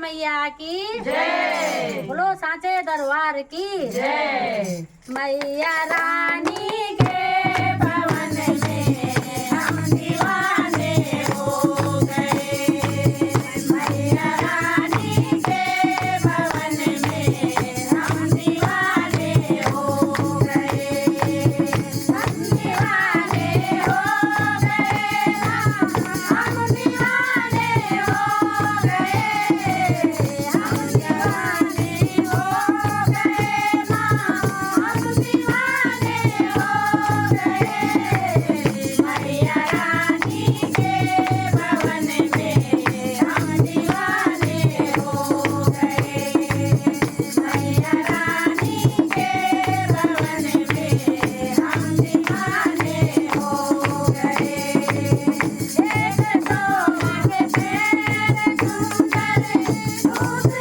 मैया की जय। बोलो सांचे दरबार की जय। मैया रानी के भवन में हम दीवाने हो गए। मैया रानी के भवन में हम दीवाने हो गए। हम दीवाने हो गए, हम दीवाने हो गए। हम दीवाने हो गए, हम दीवाने हो गए। मैया रानी के भवन में हम दीवाने हो गए। मैया रानी के भवन में हम दीवाने हो गए। एक तो मांगे पैर सुंदर, दूसरा